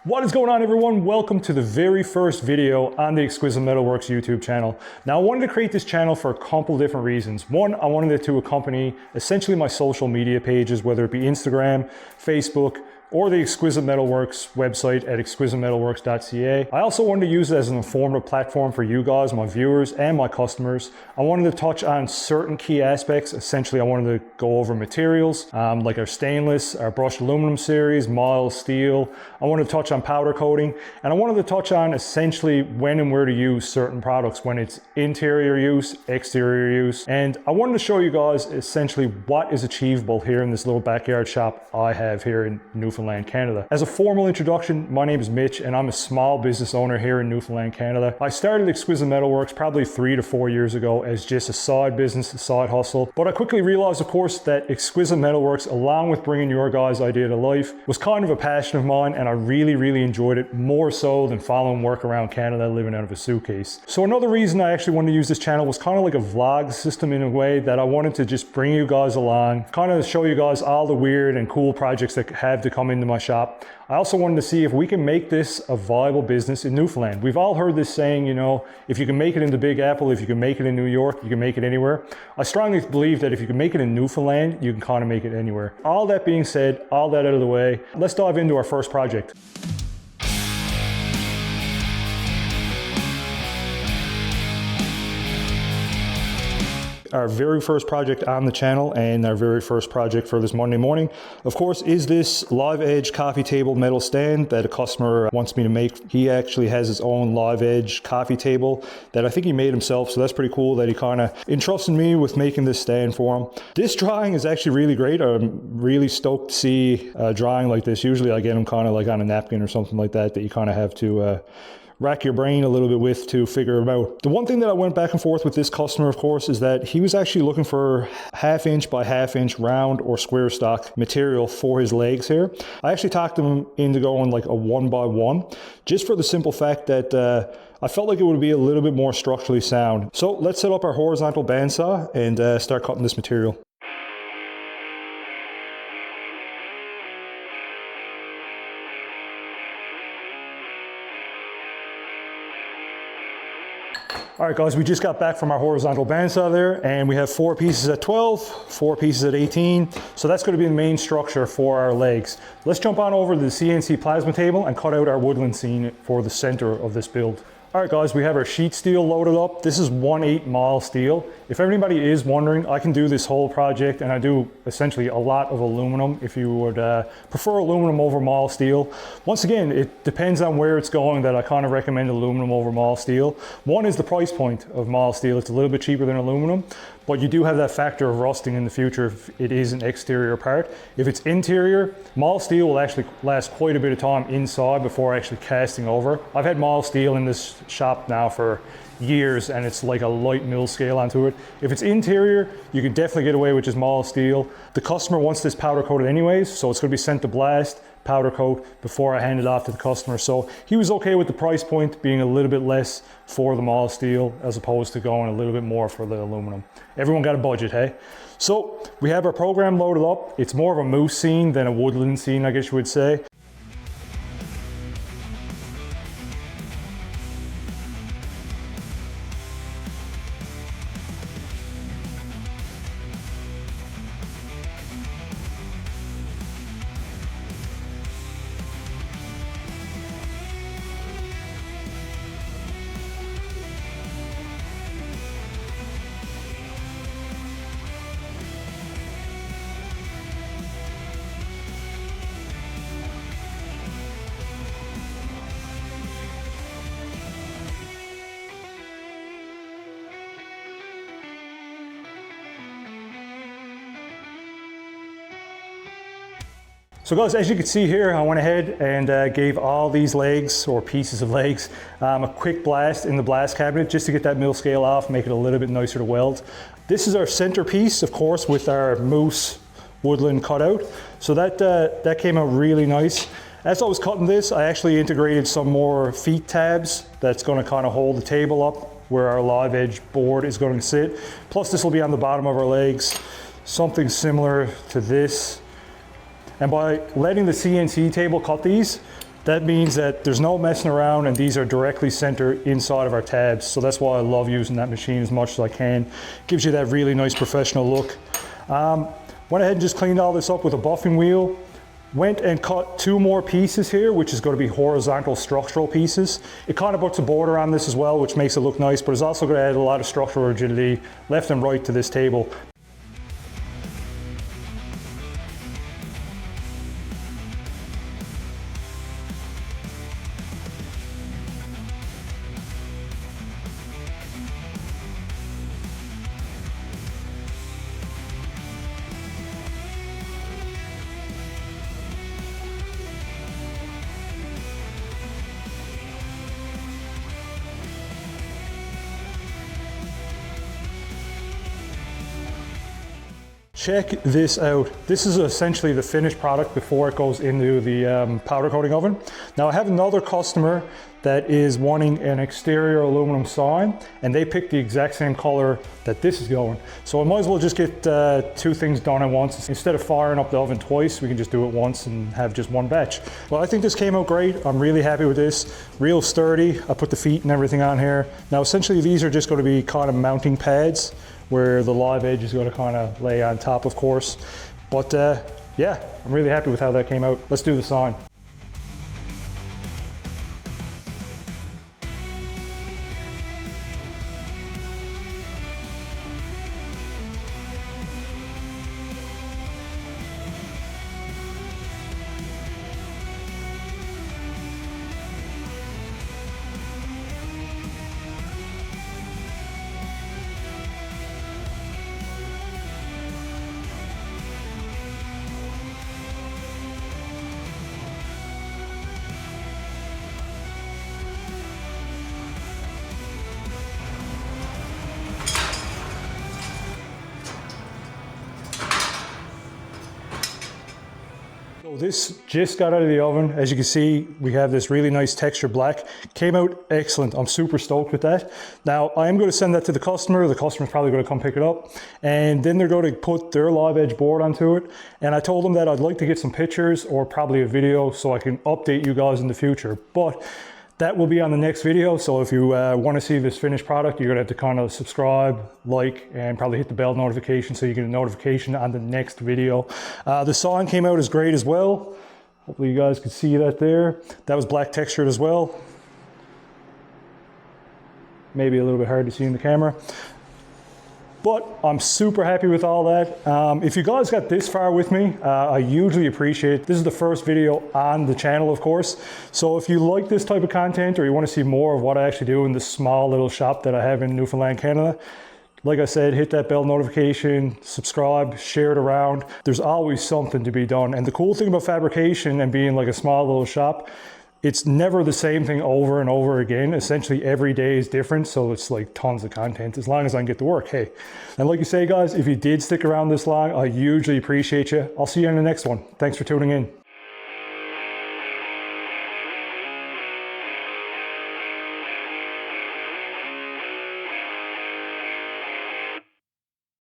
What is going on, everyone? Welcome to the very first video on the Exquisite Metal Works YouTube channel. Now, I wanted to create this channel for a couple different reasons. One, I wanted it to accompany essentially my social media pages, whether it be Instagram, Facebook, or the Exquisite Metal Works website at exquisitemetalworks.ca. I also wanted to use it as an informative platform for you guys, my viewers, and my customers. I wanted to touch on certain key aspects. Essentially, I wanted to go over materials, like our stainless, our brushed aluminum series, mild steel. I wanted to touch on powder coating, and I wanted to touch on essentially when and where to use certain products, when it's interior use, exterior use. And I wanted to show you guys essentially what is achievable here in this little backyard shop I have here in Newfoundland, Canada. As a formal introduction, my name is Mitch and I'm a small business owner here in Newfoundland, Canada. I started Exquisite Metal Works probably 3 to 4 years ago as just a side business, a side hustle. But I quickly realized, of course, that Exquisite Metal Works, along with bringing your guys' idea to life, was kind of a passion of mine, and I really enjoyed it, more so than following work around Canada living out of a suitcase. So another reason I actually wanted to use this channel was kind of like a vlog system in a way, that I wanted to just bring you guys along, kind of show you guys all the weird and cool projects that have to come into my shop. I also wanted to see if we can make this a viable business in Newfoundland. We've all heard this saying, you know, if you can make it in the Big Apple, if you can make it in New York, you can make it anywhere. I strongly believe that if you can make it in Newfoundland, you can kind of make it anywhere. All that being said, all that out of the way, let's dive into our first project. Our very first project on the channel and our very first project for this Monday morning, of course, is this live edge coffee table metal stand that a customer wants me to make. He actually has his own live edge coffee table that I think he made himself, so that's pretty cool that he kind of entrusted me with making this stand for him. This drawing is actually really great. I'm really stoked to see a drawing like this. Usually I get them kind of like on a napkin or something like that you kind of have to rack your brain a little bit with to figure it out. The one thing that I went back and forth with this customer, of course, is that he was actually looking for 1/2 inch by 1/2 inch round or square stock material for his legs here. I actually talked him into going like a 1x1, just for the simple fact that I felt like it would be a little bit more structurally sound. So let's set up our horizontal bandsaw and start cutting this material. All right, guys, we just got back from our horizontal bandsaw there, and we have 4 pieces at 12, 4 pieces at 18. So that's going to be the main structure for our legs. Let's jump on over to the CNC plasma table and cut out our woodland scene for the center of this build. All right, guys, we have our sheet steel loaded up. This is 1/8 mil steel. If anybody is wondering, I can do this whole project, and I do essentially a lot of aluminum if you would prefer aluminum over mild steel. Once again, it depends on where it's going that I kind of recommend aluminum over mild steel. One is the price point of mild steel. It's a little bit cheaper than aluminum, but you do have that factor of rusting in the future if it is an exterior part. If it's interior, mild steel will actually last quite a bit of time inside before actually casting over. I've had mild steel in this shop now for years, and it's like a light mill scale onto it. If it's interior, you can definitely get away with just mild steel. The customer wants this powder coated anyways, so it's going to be sent to blast, powder coat, before I hand it off to the customer. So he was okay with the price point being a little bit less for the mild steel as opposed to going a little bit more for the aluminum. Everyone got a budget, hey? So we have our program loaded up. It's more of a moose scene than a woodland scene, I guess you would say. So guys, as you can see here, I went ahead and gave all these legs or pieces of legs a quick blast in the blast cabinet just to get that mill scale off, make it a little bit nicer to weld. This is our centerpiece, of course, with our moose woodland cutout. So that came out really nice. As I was cutting this, I actually integrated some more feet tabs that's going to kind of hold the table up where our live edge board is going to sit. Plus this will be on the bottom of our legs, something similar to this. And by letting the CNC table cut these, That means that there's no messing around, and these are directly centered inside of our tabs. So that's why I love using that machine as much as I can. Gives you that really nice professional look. Went ahead and just cleaned all this up with a buffing wheel. Went and cut 2 more pieces here, which is going to be horizontal structural pieces. It kind of puts a border on this as well, which makes it look nice, but it's also going to add a lot of structural rigidity left and right to this table. Check this out. This is essentially the finished product before it goes into the powder coating oven. Now I have another customer that is wanting an exterior aluminum sign, and they picked the exact same color that this is going. So I might as well just get 2 things done at once. Instead of firing up the oven twice, we can just do it once and have just one batch. Well, I think this came out great. I'm really happy with this. Real sturdy. I put the feet and everything on here. Now essentially these are just going to be kind of mounting pads where the live edge is going to kind of lay on top, of course. But yeah, I'm really happy with how that came out. Let's do the sign. So this just got out of the oven. As you can see, we have this really nice texture black. Came out excellent. I'm super stoked with that. Now, I am going to send that to the customer. The customer's probably going to come pick it up. And then they're going to put their live edge board onto it. And I told them that I'd like to get some pictures or probably a video so I can update you guys in the future. But that will be on the next video. So if you want to see this finished product, you're gonna have to kind of subscribe, like, and probably hit the bell notification so you get a notification on the next video. The sign came out as great as well. Hopefully you guys could see that there. That was black textured as well. Maybe a little bit hard to see in the camera. But I'm super happy with all that. If you guys got this far with me, I hugely appreciate it. This is the first video on the channel, of course. So if you like this type of content or you want to see more of what I actually do in this small little shop that I have in Newfoundland, Canada, like I said, hit that bell notification, subscribe, share it around. There's always something to be done. And the cool thing about fabrication and being like a small little shop, it's never the same thing over and over again. Essentially every day is different, so it's like tons of content as long as I can get to work, hey. And like you say guys, if you did stick around this long, I hugely appreciate you. I'll see you in the next one. Thanks for tuning in.